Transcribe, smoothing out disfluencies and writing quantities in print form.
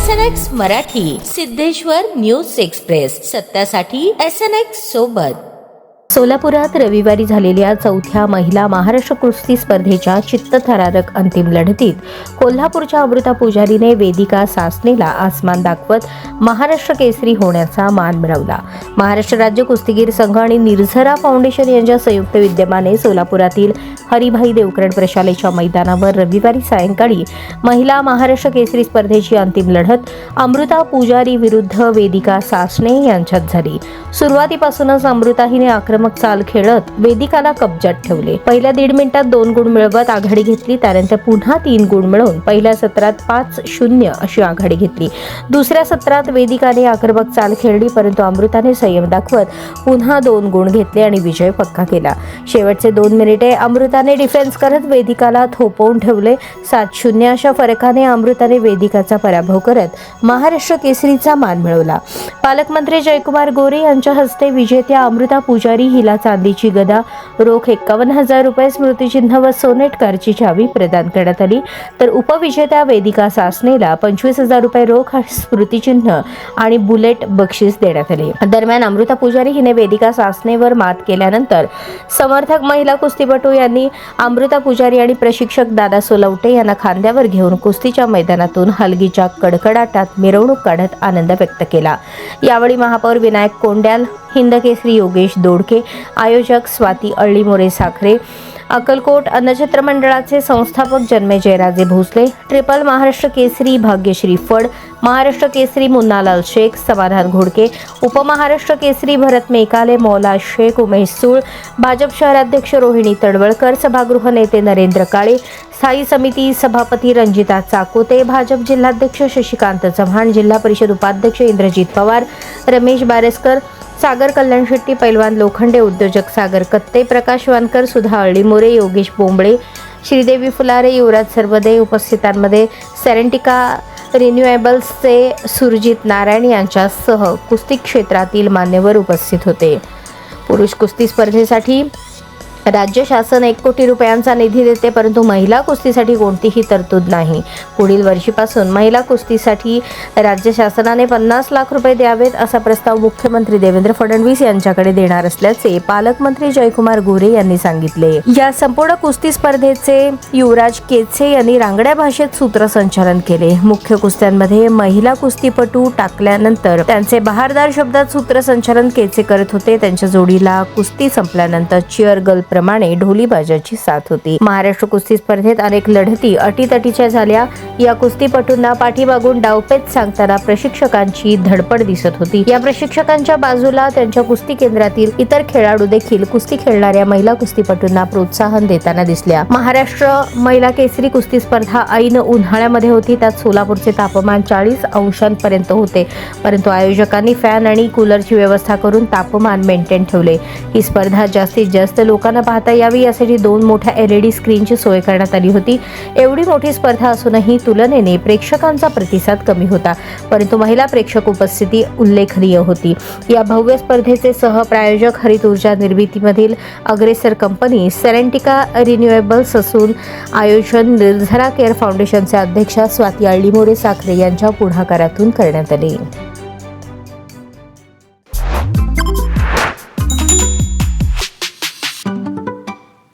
SNX Marathi, Siddheshwar news express, सत्यासाठी SNX सोबत. सोलापुरात रविवारी झालेल्या चौथ्या महिला महाराष्ट्र कुस्ती स्पर्धेच्या चित्तथरारक अंतिम लढतीत कोल्हापूरच्या अमृता पुजारीने वेदिका सासनेला आसमान दाखवत महाराष्ट्र केसरी होण्याचा मान मिळवला. महाराष्ट्र राज्य कुस्तीगीर संघ आणि निर्झरा फाउंडेशन यांच्या संयुक्त विद्यमाने सोलापुरातील हरिभाई देवकरण प्रशालेच्या मैदानावर रविवारी सायंकाळी महिला महाराष्ट्र केसरी स्पर्धेची अंतिम लढत अमृता पुजारी विरुद्ध वेदिका सासने यांच्यात झाली. सुरुवातीपासूनच अमृता हिने आक्रमक चाल खेळत वेदिकाला कब्जात ठेवले. पहिल्या 1.5 मिनिटात 2 गुण मिळवत आघाडी घेतली. त्यानंतर पुन्हा 3 गुण मिळवून पहिल्या सत्रात 5-0 अशी आघाडी घेतली. दुसऱ्या सत्रात वेदिकाने आक्रमक चाल खेळली, परंतु अमृताने संयम दाखवत पुन्हा 2 गुण घेतले आणि विजय पक्का केला. शेवटचे 2 मिनिटे अमृताने डिफेन्स करत वेदिकाला थोपवून ठेवले. 7-0 अशा फरकाने अमृताने वेदिकाचा पराभव करत महाराष्ट्र केसरीचा मान मिळवला. पालकमंत्री जयकुमार गोरे यांच्या हस्ते विजेत्या अमृता पुजारी हिला चांदीची गदा, रोख 51,000 रुपये, स्मृतिचिन्ह व सोनेट कारची चावी प्रदान करण्यात आली. तर उपविजेत्या वेदिका सासनेला 25,000 रुपये रोख, स्मृतिचिन्ह आणि बुलेट बक्षीस देण्यात आले. दरम्यान अमृता पुजारी हिने वेदिका सासनेवर मात केल्यानंतर समर्थक महिला कुस्तीपटू यांनी अमृता पुजारी आणि प्रशिक्षक दादा सोलवटे यांना खांद्यावर घेऊन कुस्तीच्या मैदानातून हलगीच्या कडकडाटात मिरवणूक काढत आनंद व्यक्त केला. यावेळी महापौर विनायक कोंड्याल, हिंदकेसरी योगेश दोडके, आयोजक स्वाती अळ्ळीमोरे साखरे, अक्कलकोट अन्नछत्र मंडळाचे संस्थापक जन्मेजयराजे भोसले, ट्रिपल महाराष्ट्र केसरी भाग्यश्री फड, महाराष्ट्र केसरी मुन्नालाल शेख, समाधान घोडके, उपमहाराष्ट्र केसरी भरत मेकाले, मौला शेख, उमेश सूळ, भाजप शहराध्यक्ष रोहिणी तडवळकर, सभागृह नेते नरेंद्र काळे, स्थायी समिती सभापती रंजिता चाकोते, भाजप जिल्हाध्यक्ष शशिकांत चव्हाण, जिल्हा परिषद उपाध्यक्ष इंद्रजित पवार, रमेश बारेस्कर, सागर कल्याण शेट्टी, पैलवान लोखंडे, उद्योजक सागर कत्ते, प्रकाश वानकर, सुधा अळ्ळीमोरे, योगेश बोंबळे, श्रीदेवी फुलारे, युवराज सरबदे. उपस्थितांमध्ये सेरेंटिका रिन्युएबल्सचे सुरजित नारायण यांच्यासह कुस्ती क्षेत्रातील मान्यवर उपस्थित होते. पुरुष कुस्ती स्पर्धेसाठी राज्य शासन 1 कोटी रुपयांचा निधी देते, परंतु महिला कुस्तीसाठी कोणतीही तरतूद नाही. पुढील वर्षीपासून महिला कुस्तीसाठी राज्य शासनाने 50 लाख रुपये द्यावेत असा प्रस्ताव मुख्यमंत्री देवेंद्र फडणवीस यांच्याकडे देणार असल्याचे पालकमंत्री जयकुमार गोरे यांनी सांगितले. या संपूर्ण कुस्ती स्पर्धेचे युवराज केचे यांनी रांगड्या भाषेत सूत्रसंचालन केले. मुख्य कुस्त्यांमध्ये महिला कुस्तीपटू टाकल्यानंतर त्यांचे बहारदार शब्दात सूत्रसंचालन केचे करत होते. त्यांच्या जोडीला कुस्ती संपल्यानंतर चिअर गर्ल प्रमाणे ढोली बाजाची साथ होती. महाराष्ट्र कुस्ती स्पर्धेत अनेक लढती अटीतटीच्या झाल्या. या कुस्तीपटूंना पाठीमागून डावपेच सांगताना प्रशिक्षकांची धडपड दिसत होती. या प्रशिक्षकांच्या बाजूला त्यांच्या कुस्ती केंद्रातील इतर खेळाडू देखील कुस्ती खेळणाऱ्या महिला कुस्तीपटूंना प्रोत्साहन देताना दिसल्या. महाराष्ट्र महिला केसरी कुस्ती स्पर्धा ऐन उन्हाळ्यामध्ये होती. त्यात सोलापूरचे तापमान 40 अंशांपर्यंत होते, परंतु आयोजकांनी फॅन आणि कूलरची व्यवस्था करून तापमान मेंटेन ठेवले. ही स्पर्धा जास्तीत जास्त लोकांना पाहता यावी यासाठी 2 मोठ्या LED स्क्रीनची सोय करण्यात आली होती. एवढी मोठी स्पर्धा असूनही तुलनेने प्रेक्षकांचा प्रतिसाद कमी होता, परंतु महिला प्रेक्षक उपस्थिती उल्लेखनीय होती. या भव्य स्पर्धेचे सहप्रायोजक हरित ऊर्जा निर्मितीमधील अग्रेसर कंपनी सेरेंटिका रिन्युएबल्स असून आयोजन निर्झरा केअर फाउंडेशनचे अध्यक्षा स्वाती अळ्ळीमोरे साखरे यांच्या पुढाकारातून करण्यात आले.